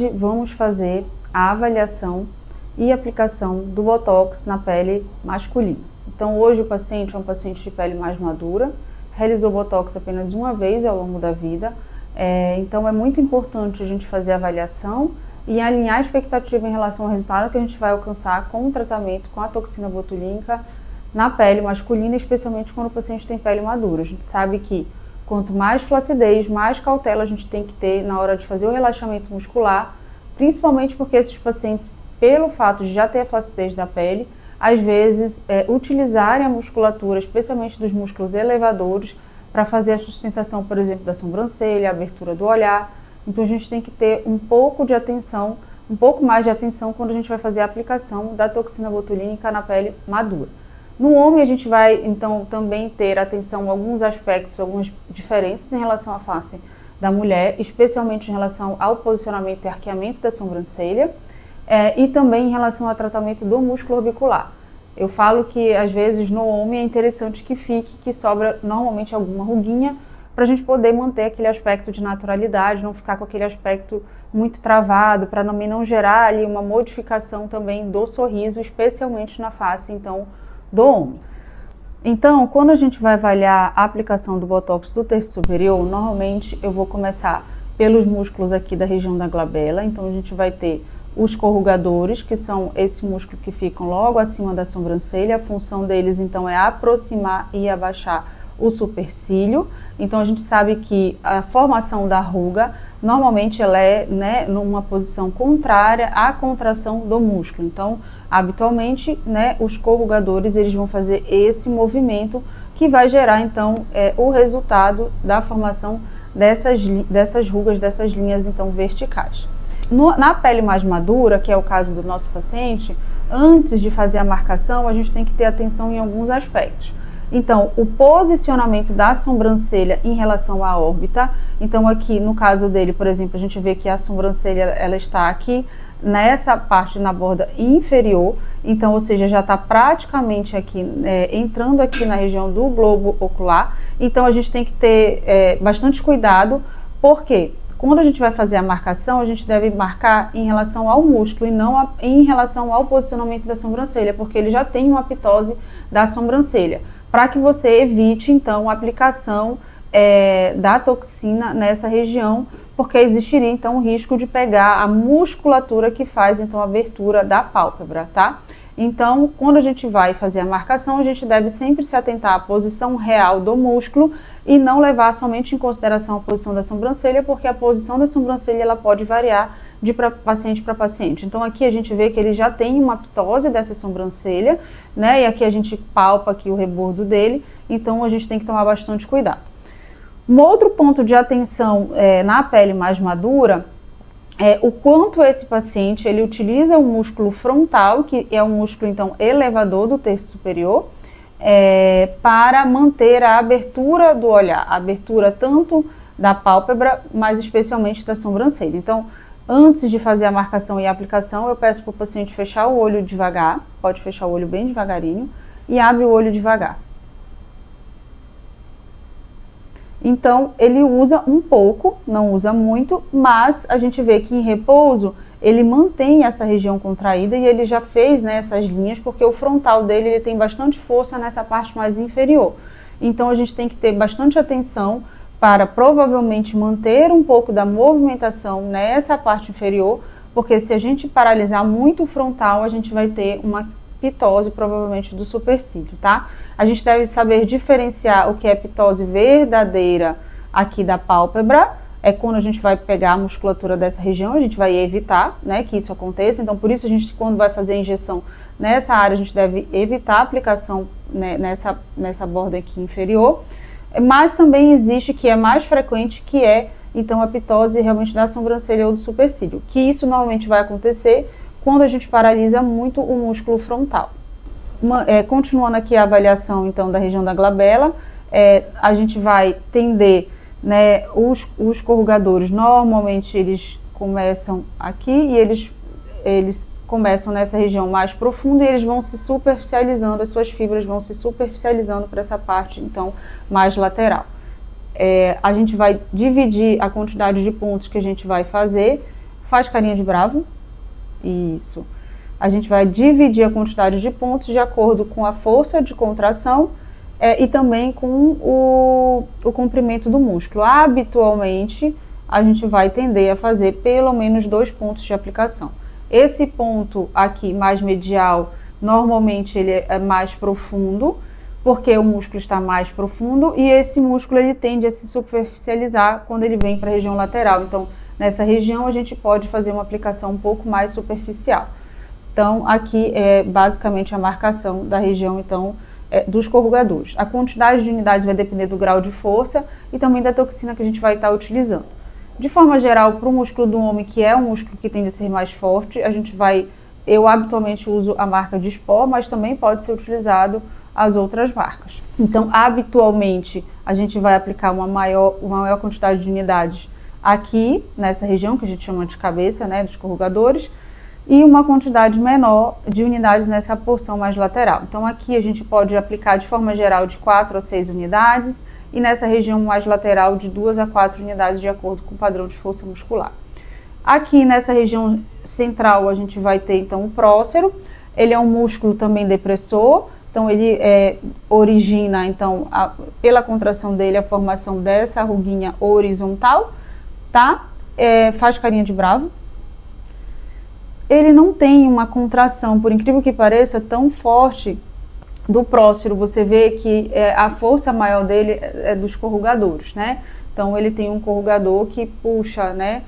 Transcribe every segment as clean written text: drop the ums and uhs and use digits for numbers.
hoje vamos fazer a avaliação e aplicação do Botox na pele masculina. Então hoje o paciente é um paciente de pele mais madura, realizou Botox apenas uma vez ao longo da vida, então é muito importante a gente fazer a avaliação e alinhar a expectativa em relação ao resultado que a gente vai alcançar com o tratamento com a toxina botulínica na pele masculina, especialmente quando o paciente tem pele madura. A gente sabe que quanto mais flacidez, mais cautela a gente tem que ter na hora de fazer o relaxamento muscular, principalmente porque esses pacientes, pelo fato de já ter a flacidez da pele, às vezes utilizarem a musculatura, especialmente dos músculos elevadores, para fazer a sustentação, por exemplo, da sobrancelha, a abertura do olhar. Então a gente tem que ter um pouco mais de atenção quando a gente vai fazer a aplicação da toxina botulínica na pele madura. No homem a gente vai então também ter atenção a alguns aspectos, algumas diferenças em relação à face da mulher, especialmente em relação ao posicionamento e arqueamento da sobrancelha, e também em relação ao tratamento do músculo orbicular. Eu falo que às vezes no homem é interessante que sobra normalmente alguma ruguinha para a gente poder manter aquele aspecto de naturalidade, não ficar com aquele aspecto muito travado, para também não gerar ali uma modificação também do sorriso, especialmente na face então do homem. Então, quando a gente vai avaliar a aplicação do Botox do terço superior, normalmente eu vou começar pelos músculos aqui da região da glabela. Então a gente vai ter os corrugadores, que são esse músculo que ficam logo acima da sobrancelha. A função deles então é aproximar e abaixar o supercílio. Então a gente sabe que a formação da ruga normalmente ela é numa posição contrária à contração do músculo. Então habitualmente os corrugadores eles vão fazer esse movimento que vai gerar então o resultado da formação dessas rugas, dessas linhas então verticais. Na pele mais madura, que é o caso do nosso paciente, antes de fazer a marcação, a gente tem que ter atenção em alguns aspectos. Então, o posicionamento da sobrancelha em relação à órbita. Então, aqui no caso dele, por exemplo, a gente vê que a sobrancelha ela está aqui nessa parte na borda inferior. Então, ou seja, já está praticamente aqui, entrando aqui na região do globo ocular. Então, a gente tem que ter bastante cuidado, porque quando a gente vai fazer a marcação, a gente deve marcar em relação ao músculo e não em relação ao posicionamento da sobrancelha, porque ele já tem uma pitose da sobrancelha, para que você evite, então, a aplicação da toxina nessa região, porque existiria, então, o risco de pegar a musculatura que faz, então, a abertura da pálpebra, tá? Então, quando a gente vai fazer a marcação, a gente deve sempre se atentar à posição real do músculo e não levar somente em consideração a posição da sobrancelha, porque a posição da sobrancelha ela pode variar de paciente para paciente. Então aqui a gente vê que ele já tem uma ptose dessa sobrancelha, e aqui a gente palpa aqui o rebordo dele, então a gente tem que tomar bastante cuidado. Um outro ponto de atenção na pele mais madura é o quanto esse paciente ele utiliza o músculo frontal, que é um músculo então elevador do terço superior, para manter a abertura do olhar, a abertura tanto da pálpebra, mas especialmente da sobrancelha. Então, antes de fazer a marcação e a aplicação, eu peço para o paciente fechar o olho devagar, pode fechar o olho bem devagarinho, e abre o olho devagar. Então, ele usa um pouco, não usa muito, mas a gente vê que em repouso, ele mantém essa região contraída e ele já fez essas linhas, porque o frontal dele ele tem bastante força nessa parte mais inferior. Então a gente tem que ter bastante atenção para provavelmente manter um pouco da movimentação nessa parte inferior, porque se a gente paralisar muito o frontal, a gente vai ter uma pitose provavelmente do supercílio, tá? A gente deve saber diferenciar o que é pitose verdadeira aqui da pálpebra. É quando a gente vai pegar a musculatura dessa região, a gente vai evitar que isso aconteça. Então, por isso, a gente, quando vai fazer a injeção nessa área, a gente deve evitar a aplicação nessa borda aqui inferior. Mas também existe, que é mais frequente, que é, então, a pitose realmente da sobrancelha ou do supercílio. Que isso normalmente vai acontecer quando a gente paralisa muito o músculo frontal. Continuando aqui a avaliação, então, da região da glabela, a gente vai tender... os corrugadores normalmente eles começam aqui e eles começam nessa região mais profunda e eles vão se superficializando, as suas fibras vão se superficializando para essa parte então mais lateral. A gente vai dividir a quantidade de pontos que a gente vai fazer Faz carinha de bravo. Isso. A gente vai dividir a quantidade de pontos de acordo com a força de contração e também com o comprimento do músculo. Habitualmente, a gente vai tender a fazer pelo menos 2 pontos de aplicação. Esse ponto aqui, mais medial, normalmente ele é mais profundo, porque o músculo está mais profundo, e esse músculo ele tende a se superficializar quando ele vem para a região lateral. Então, nessa região, a gente pode fazer uma aplicação um pouco mais superficial. Então, aqui é basicamente a marcação da região, então, dos corrugadores. A quantidade de unidades vai depender do grau de força e também da toxina que a gente vai estar utilizando. De forma geral, para o músculo do homem, que é um músculo que tende a ser mais forte, eu habitualmente uso a marca de Spor, mas também pode ser utilizado as outras marcas. Então, habitualmente, a gente vai aplicar uma maior quantidade de unidades aqui, nessa região, que a gente chama de cabeça, né, dos corrugadores, e uma quantidade menor de unidades nessa porção mais lateral. Então, aqui a gente pode aplicar de forma geral de 4 a 6 unidades, e nessa região mais lateral de 2 a 4 unidades de acordo com o padrão de força muscular. Aqui nessa região central a gente vai ter então o prócero, ele é um músculo também depressor, então ele origina então pela contração dele a formação dessa ruguinha horizontal, tá? Faz carinha de bravo. Ele não tem uma contração, por incrível que pareça, tão forte do prócero. Você vê que a força maior dele é dos corrugadores, né? Então ele tem um corrugador que puxa, né?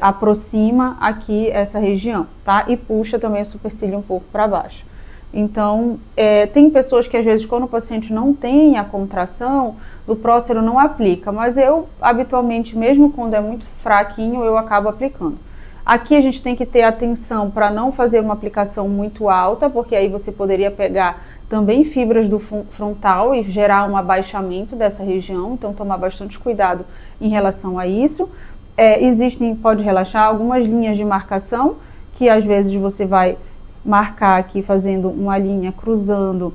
Aproxima aqui essa região, tá? E puxa também o supercílio um pouco para baixo. Então, tem pessoas que às vezes quando o paciente não tem a contração, do prócero não aplica, mas eu habitualmente, mesmo quando é muito fraquinho, eu acabo aplicando. Aqui a gente tem que ter atenção para não fazer uma aplicação muito alta, porque aí você poderia pegar também fibras do frontal e gerar um abaixamento dessa região, então tomar bastante cuidado em relação a isso. Pode relaxar, algumas linhas de marcação, que às vezes você vai marcar aqui fazendo uma linha cruzando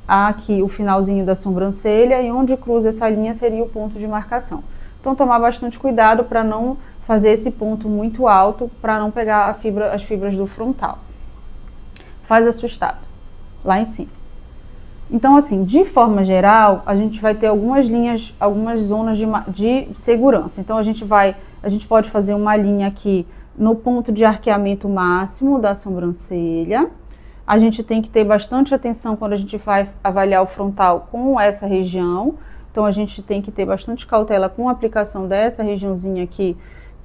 aqui o finalzinho da sobrancelha, e onde cruza essa linha seria o ponto de marcação. Então tomar bastante cuidado para não fazer esse ponto muito alto, para não pegar as fibras do frontal. Faz assustado, lá em cima. Então, assim, de forma geral, a gente vai ter algumas linhas, algumas zonas de segurança. Então, a gente pode fazer uma linha aqui no ponto de arqueamento máximo da sobrancelha. A gente tem que ter bastante atenção quando a gente vai avaliar o frontal com essa região. Então, a gente tem que ter bastante cautela com a aplicação dessa regiãozinha aqui,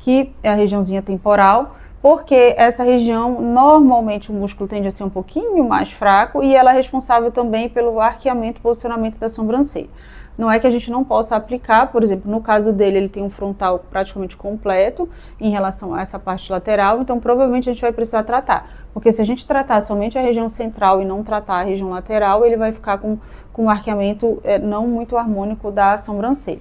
que é a regiãozinha temporal, porque essa região, normalmente o músculo tende a ser um pouquinho mais fraco e ela é responsável também pelo arqueamento e posicionamento da sobrancelha. Não é que a gente não possa aplicar, por exemplo, no caso dele, ele tem um frontal praticamente completo em relação a essa parte lateral, então provavelmente a gente vai precisar tratar. Porque se a gente tratar somente a região central e não tratar a região lateral, ele vai ficar com um arqueamento não muito harmônico da sobrancelha.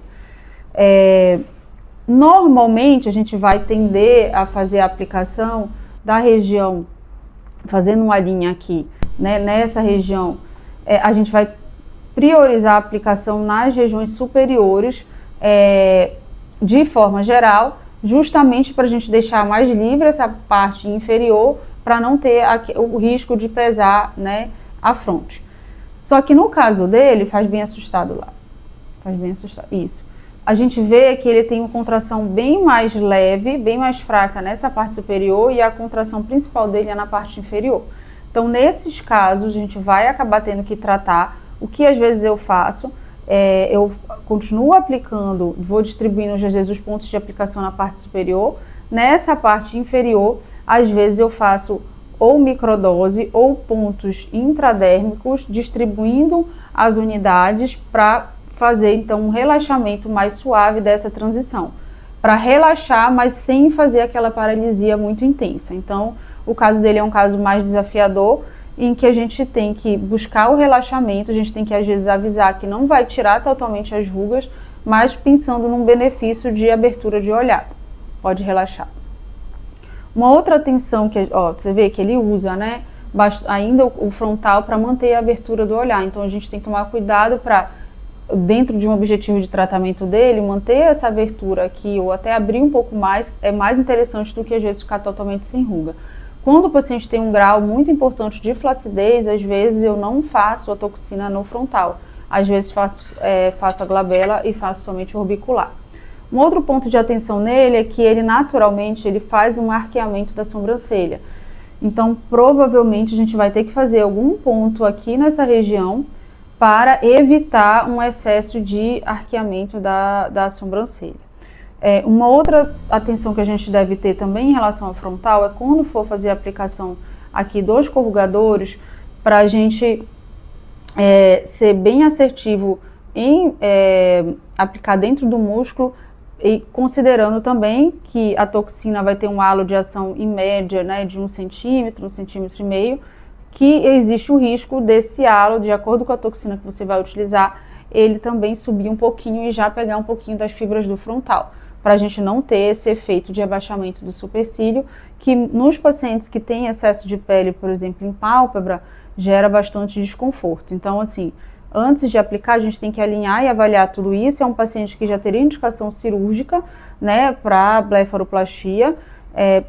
Normalmente a gente vai tender a fazer a aplicação da região, fazendo uma linha aqui, né? Nessa região, a gente vai priorizar a aplicação nas regiões superiores, de forma geral, justamente para a gente deixar mais livre essa parte inferior, para não ter o risco de pesar, né, a fronte. Só que no caso dele, faz bem assustado lá. Faz bem assustado, isso. A gente vê que ele tem uma contração bem mais leve, bem mais fraca nessa parte superior, e a contração principal dele é na parte inferior. Então, nesses casos, a gente vai acabar tendo que tratar. O que às vezes eu faço, eu continuo aplicando, vou distribuindo às vezes os pontos de aplicação na parte superior. Nessa parte inferior, às vezes eu faço ou microdose ou pontos intradérmicos, distribuindo as unidades para fazer então um relaxamento mais suave dessa transição, para relaxar, mas sem fazer aquela paralisia muito intensa. Então, o caso dele é um caso mais desafiador, em que a gente tem que buscar o relaxamento, a gente tem que às vezes avisar que não vai tirar totalmente as rugas, mas pensando num benefício de abertura de olhar. Pode relaxar. Uma outra atenção que, você vê que ele usa, né, ainda o frontal para manter a abertura do olhar. Então a gente tem que tomar cuidado para dentro de um objetivo de tratamento dele, manter essa abertura aqui ou até abrir um pouco mais é mais interessante do que às vezes ficar totalmente sem ruga. Quando o paciente tem um grau muito importante de flacidez, às vezes eu não faço a toxina no frontal. Às vezes faço a glabela e faço somente o orbicular. Um outro ponto de atenção nele é que ele naturalmente ele faz um arqueamento da sobrancelha. Então, provavelmente a gente vai ter que fazer algum ponto aqui nessa região para evitar um excesso de arqueamento da sobrancelha. Uma outra atenção que a gente deve ter também em relação ao frontal é quando for fazer a aplicação aqui dos corrugadores, para a gente ser bem assertivo em aplicar dentro do músculo, e considerando também que a toxina vai ter um halo de ação em média, né, de 1 centímetro, 1,5 centímetros, que existe o risco desse halo, de acordo com a toxina que você vai utilizar, ele também subir um pouquinho e já pegar um pouquinho das fibras do frontal, para a gente não ter esse efeito de abaixamento do supercílio, que nos pacientes que têm excesso de pele, por exemplo, em pálpebra, gera bastante desconforto. Então, assim, antes de aplicar, a gente tem que alinhar e avaliar tudo isso. É um paciente que já teria indicação cirúrgica, né, para blefaroplastia,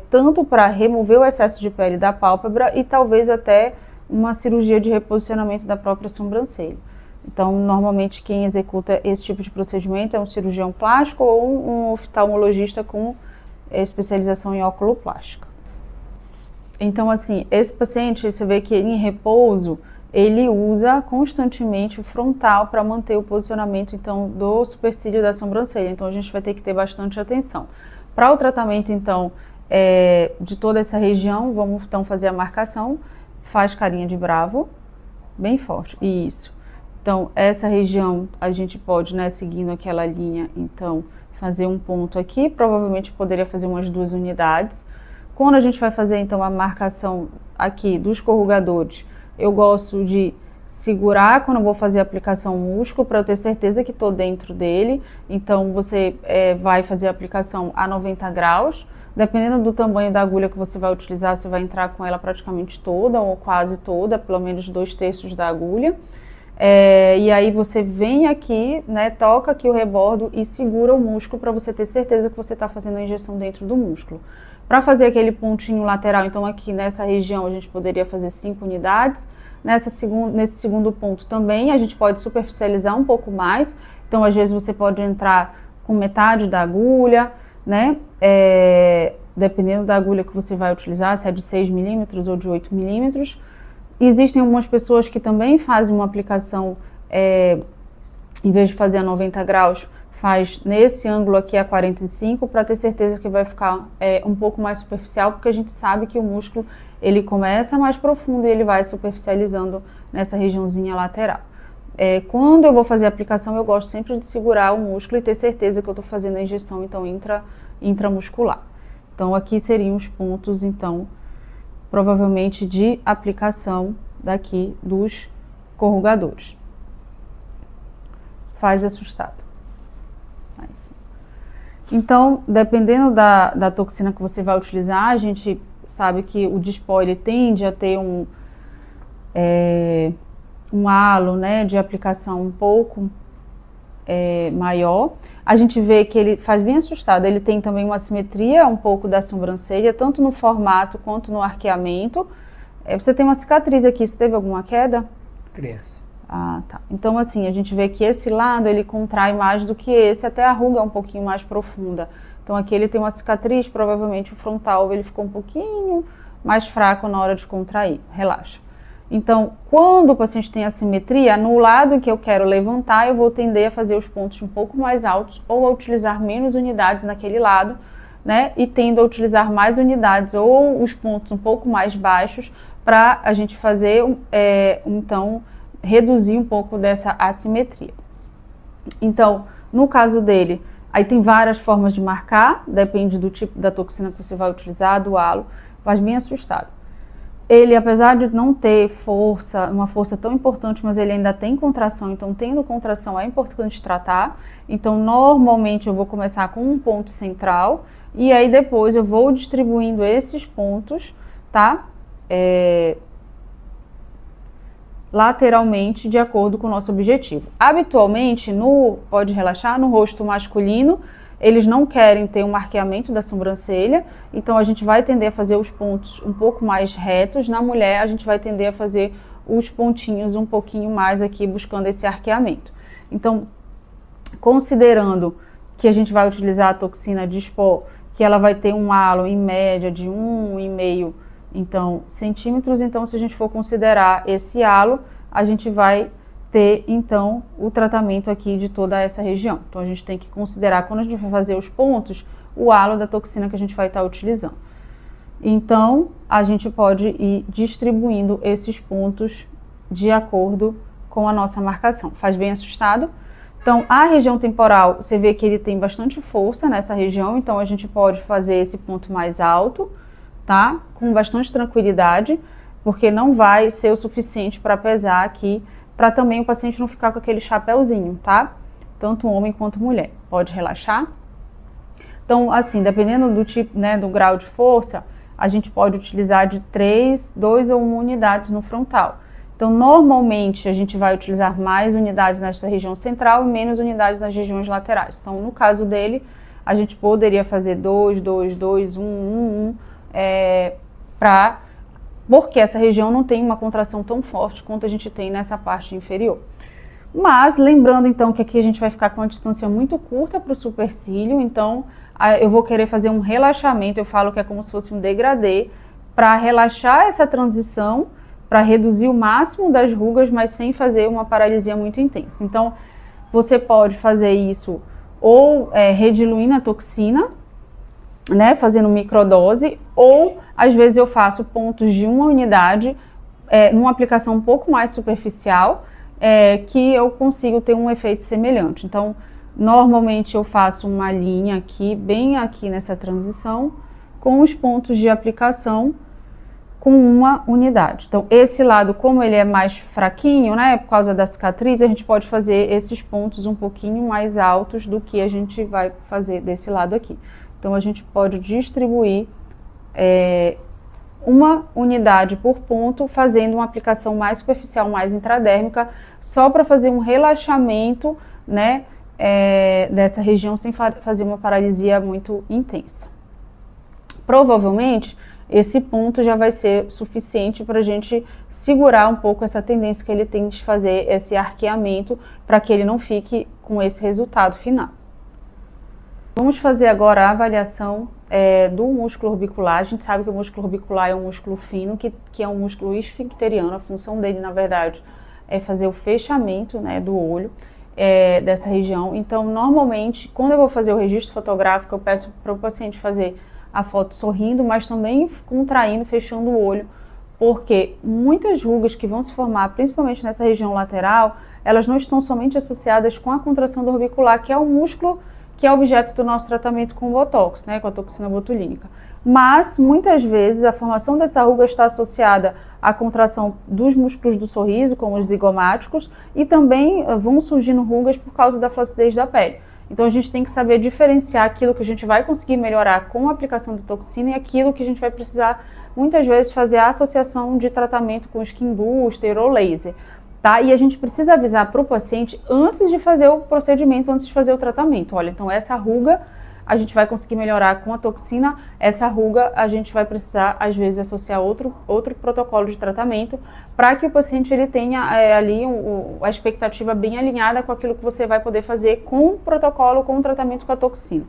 tanto para remover o excesso de pele da pálpebra e talvez até uma cirurgia de reposicionamento da própria sobrancelha. Então, normalmente quem executa esse tipo de procedimento é um cirurgião plástico ou um oftalmologista com especialização em oculoplástica. Então, assim, esse paciente, você vê que em repouso, ele usa constantemente o frontal para manter o posicionamento, então, do supercílio da sobrancelha. Então, a gente vai ter que ter bastante atenção. Para o tratamento, então, de toda essa região, vamos, então, fazer a marcação. Faz carinha de bravo, bem forte. Isso. Então, essa região, a gente pode, né, seguindo aquela linha, então, fazer um ponto aqui. Provavelmente, poderia fazer umas 2 unidades. Quando a gente vai fazer, então, a marcação aqui dos corrugadores, eu gosto de segurar quando eu vou fazer a aplicação músculo, para eu ter certeza que estou dentro dele. Então, você vai fazer a aplicação a 90 graus. Dependendo do tamanho da agulha que você vai utilizar, você vai entrar com ela praticamente toda, ou quase toda, pelo menos 2/3 da agulha. E aí você vem aqui, né, toca aqui o rebordo e segura o músculo para você ter certeza que você está fazendo a injeção dentro do músculo. Para fazer aquele pontinho lateral, então aqui nessa região a gente poderia fazer 5 unidades. Nesse segundo ponto também a gente pode superficializar um pouco mais. Então às vezes você pode entrar com metade da agulha, né? Dependendo da agulha que você vai utilizar, se é de 6 milímetros ou de 8 milímetros. Existem algumas pessoas que também fazem uma aplicação, em vez de fazer a 90 graus, faz nesse ângulo aqui a 45, para ter certeza que vai ficar um pouco mais superficial, porque a gente sabe que o músculo ele começa mais profundo e ele vai superficializando nessa regiãozinha lateral. Quando eu vou fazer a aplicação, eu gosto sempre de segurar o músculo e ter certeza que eu estou fazendo a injeção, então, intramuscular. Então, aqui seriam os pontos, então, provavelmente de aplicação daqui dos corrugadores. Faz assustado. Então, dependendo da toxina que você vai utilizar, a gente sabe que o Dysport ele tende a ter um halo, né, de aplicação um pouco maior. A gente vê que ele faz bem assustado, ele tem também uma assimetria um pouco da sobrancelha, tanto no formato quanto no arqueamento. Você tem uma cicatriz aqui, você teve alguma queda? Criança. Ah, tá. Então, assim, a gente vê que esse lado, ele contrai mais do que esse, até a ruga é um pouquinho mais profunda. Então, aqui ele tem uma cicatriz, provavelmente o frontal, ele ficou um pouquinho mais fraco na hora de contrair. Relaxa. Então, quando o paciente tem assimetria, no lado que eu quero levantar, eu vou tender a fazer os pontos um pouco mais altos ou a utilizar menos unidades naquele lado, né? E tendo a utilizar mais unidades ou os pontos um pouco mais baixos para a gente fazer, então, reduzir um pouco dessa assimetria. Então, no caso dele, aí tem várias formas de marcar, depende do tipo da toxina que você vai utilizar, do halo, mas bem assustado. Ele, apesar de não ter força, uma força tão importante, mas ele ainda tem contração, então tendo contração é importante tratar. Então, normalmente eu vou começar com um ponto central e aí depois eu vou distribuindo esses pontos, tá? lateralmente de acordo com o nosso objetivo. Habitualmente, pode relaxar, no rosto masculino, eles não querem ter um arqueamento da sobrancelha, então a gente vai tender a fazer os pontos um pouco mais retos. Na mulher, a gente vai tender a fazer os pontinhos um pouquinho mais aqui, buscando esse arqueamento. Então, considerando que a gente vai utilizar a toxina Dysport, que ela vai ter um halo em média de 1,5 centímetros, então se a gente for considerar esse halo, a gente vai ter então o tratamento aqui de toda essa região. Então a gente tem que considerar, quando a gente vai fazer os pontos, o halo da toxina que a gente vai estar utilizando. Então a gente pode ir distribuindo esses pontos de acordo com a nossa marcação. Faz bem assustado? Então a região temporal, você vê que ele tem bastante força nessa região, então a gente pode fazer esse ponto mais alto, tá? Com bastante tranquilidade, porque não vai ser o suficiente para pesar aqui, para também o paciente não ficar com aquele chapéuzinho, tá? Tanto homem quanto mulher. Pode relaxar. Então, assim, dependendo do tipo, né, do grau de força, a gente pode utilizar de 2 ou 1 unidades no frontal. Então, normalmente, a gente vai utilizar mais unidades nessa região central e menos unidades nas regiões laterais. Então, no caso dele, a gente poderia fazer 2, 2, 2, 1, 1, 1, porque essa região não tem uma contração tão forte quanto a gente tem nessa parte inferior. Mas, lembrando então que aqui a gente vai ficar com uma distância muito curta para o supercílio, então eu vou querer fazer um relaxamento, eu falo que é como se fosse um degradê, para relaxar essa transição, para reduzir o máximo das rugas, mas sem fazer uma paralisia muito intensa. Então, você pode fazer isso ou rediluindo a toxina, né, fazendo microdose, ou às vezes eu faço pontos de 1 unidade numa aplicação um pouco mais superficial, que eu consigo ter um efeito semelhante. Então, normalmente eu faço uma linha aqui, bem aqui nessa transição, com os pontos de aplicação com 1 unidade. Então, esse lado, como ele é mais fraquinho, né, por causa da cicatriz, a gente pode fazer esses pontos um pouquinho mais altos do que a gente vai fazer desse lado aqui. Então, a gente pode distribuir 1 unidade por ponto, fazendo uma aplicação mais superficial, mais intradérmica, só para fazer um relaxamento, né, dessa região, sem fazer uma paralisia muito intensa. Provavelmente, esse ponto já vai ser suficiente para a gente segurar um pouco essa tendência que ele tem de fazer esse arqueamento, para que ele não fique com esse resultado final. Vamos fazer agora a avaliação do músculo orbicular. A gente sabe que o músculo orbicular é um músculo fino, que é um músculo esfincteriano. A função dele, na verdade, é fazer o fechamento, né, do olho, dessa região. Então, normalmente, quando eu vou fazer o registro fotográfico, eu peço para o paciente fazer a foto sorrindo, mas também contraindo, fechando o olho, porque muitas rugas que vão se formar, principalmente nessa região lateral, elas não estão somente associadas com a contração do orbicular, que é o músculo que é objeto do nosso tratamento com o Botox, né, com a toxina botulínica. Mas, muitas vezes, a formação dessa ruga está associada à contração dos músculos do sorriso, como os zigomáticos, e também vão surgindo rugas por causa da flacidez da pele. Então, a gente tem que saber diferenciar aquilo que a gente vai conseguir melhorar com a aplicação de toxina e aquilo que a gente vai precisar, muitas vezes, fazer a associação de tratamento com skin booster ou laser. Tá? E a gente precisa avisar para o paciente antes de fazer o procedimento, antes de fazer o tratamento. Olha, então essa ruga a gente vai conseguir melhorar com a toxina, essa ruga a gente vai precisar, às vezes, associar outro protocolo de tratamento, para que o paciente ele tenha ali a expectativa bem alinhada com aquilo que você vai poder fazer com o protocolo, com o tratamento com a toxina.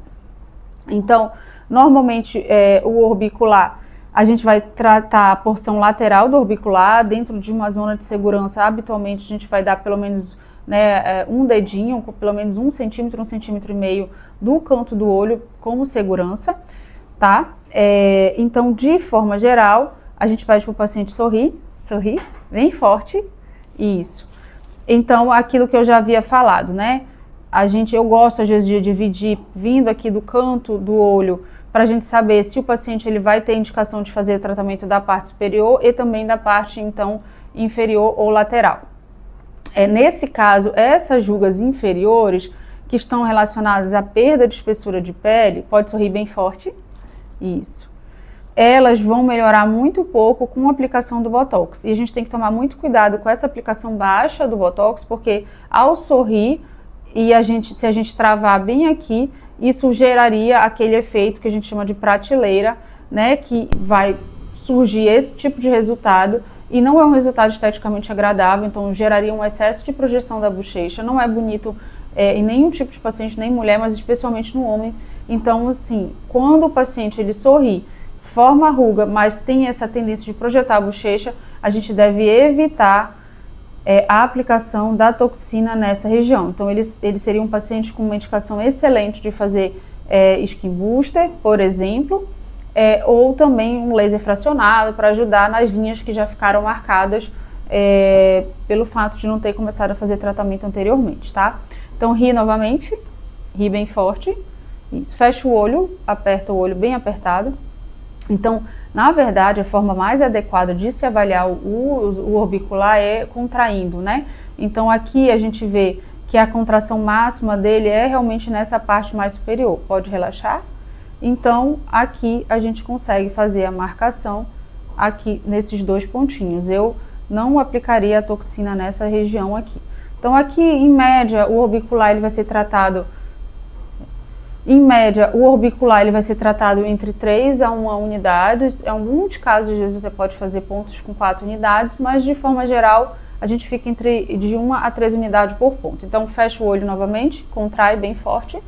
Então, normalmente o orbicular, a gente vai tratar a porção lateral do orbicular, dentro de uma zona de segurança. Habitualmente a gente vai dar pelo menos, né, um dedinho, pelo menos 1 centímetro, 1,5 centímetros do canto do olho como segurança, tá? Então, de forma geral, a gente pede para o paciente sorrir bem forte, isso. Então, aquilo que eu já havia falado, né? Eu gosto às vezes de dividir, vindo aqui do canto do olho, para a gente saber se o paciente ele vai ter indicação de fazer o tratamento da parte superior e também da parte, então, inferior ou lateral. Nesse caso, essas rugas inferiores que estão relacionadas à perda de espessura de pele, pode sorrir bem forte, isso. elas vão melhorar muito pouco com a aplicação do Botox. E a gente tem que tomar muito cuidado com essa aplicação baixa do Botox, porque ao sorrir e se a gente travar bem aqui, isso geraria aquele efeito que a gente chama de prateleira, né? Que vai surgir esse tipo de resultado e não é um resultado esteticamente agradável, então geraria um excesso de projeção da bochecha. Não é bonito em nenhum tipo de paciente, nem mulher, mas especialmente no homem. Então, assim, quando o paciente ele sorri, forma ruga, mas tem essa tendência de projetar a bochecha, a gente deve evitar a aplicação da toxina nessa região. Então, ele seria um paciente com uma indicação excelente de fazer skin booster, por exemplo, ou também um laser fracionado para ajudar nas linhas que já ficaram marcadas pelo fato de não ter começado a fazer tratamento anteriormente, tá? Então, ri novamente, ri bem forte, isso. Fecha o olho, aperta o olho bem apertado. Então, na verdade, a forma mais adequada de se avaliar o orbicular é contraindo, né? Então, aqui a gente vê que a contração máxima dele é realmente nessa parte mais superior. Pode relaxar? Então, aqui a gente consegue fazer a marcação aqui nesses dois pontinhos. Eu não aplicaria a toxina nessa região aqui. Então, aqui, em média, o orbicular ele vai ser tratado... Em média, o orbicular ele vai ser tratado entre 3 a 1 unidades. Em alguns casos, às vezes, você pode fazer pontos com 4 unidades, mas de forma geral, a gente fica de 1 a 3 unidades por ponto. Então, fecha o olho novamente, contrai bem forte.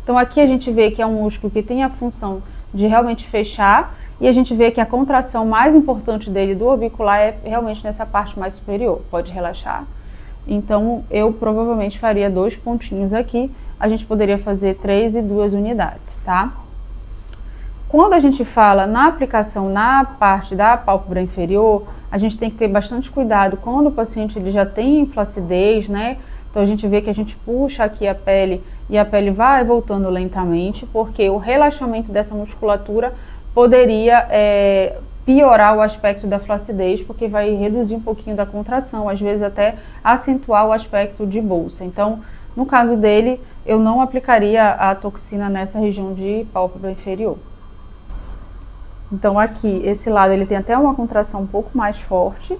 Então, aqui a gente vê que é um músculo que tem a função de realmente fechar, e a gente vê que a contração mais importante dele, do orbicular, é realmente nessa parte mais superior. Pode relaxar. Então, eu provavelmente faria 2 pontinhos aqui. A gente poderia fazer 3 e 2 unidades, tá? Quando a gente fala na aplicação na parte da pálpebra inferior, a gente tem que ter bastante cuidado quando o paciente ele já tem flacidez, né? Então a gente vê que a gente puxa aqui a pele e a pele vai voltando lentamente, porque o relaxamento dessa musculatura poderia piorar o aspecto da flacidez, porque vai reduzir um pouquinho da contração, às vezes até acentuar o aspecto de bolsa. Então, no caso dele, eu não aplicaria a toxina nessa região de pálpebra inferior. Então aqui, esse lado, ele tem até uma contração um pouco mais forte,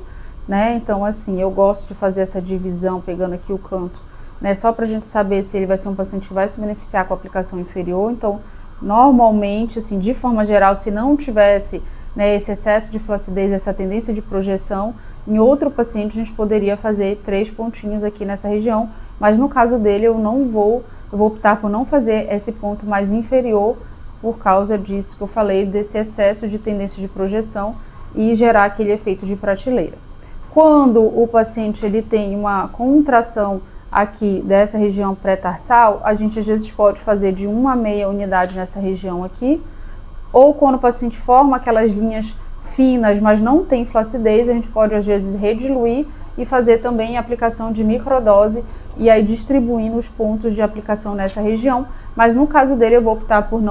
né? Então assim, eu gosto de fazer essa divisão, pegando aqui o canto, né? Só pra gente saber se ele vai ser um paciente que vai se beneficiar com a aplicação inferior. Então, normalmente, assim, de forma geral, se não tivesse, né, esse excesso de flacidez, essa tendência de projeção, em outro paciente a gente poderia fazer 3 pontinhos aqui nessa região, mas no caso dele eu vou optar por não fazer esse ponto mais inferior por causa disso que eu falei, desse excesso de tendência de projeção e gerar aquele efeito de prateleira. Quando o paciente ele tem uma contração aqui dessa região pré-tarsal, a gente às vezes pode fazer de 1 a meia unidade nessa região aqui, ou quando o paciente forma aquelas linhas finas, mas não tem flacidez, a gente pode às vezes rediluir e fazer também a aplicação de microdose e aí distribuindo os pontos de aplicação nessa região, mas no caso dele eu vou optar por não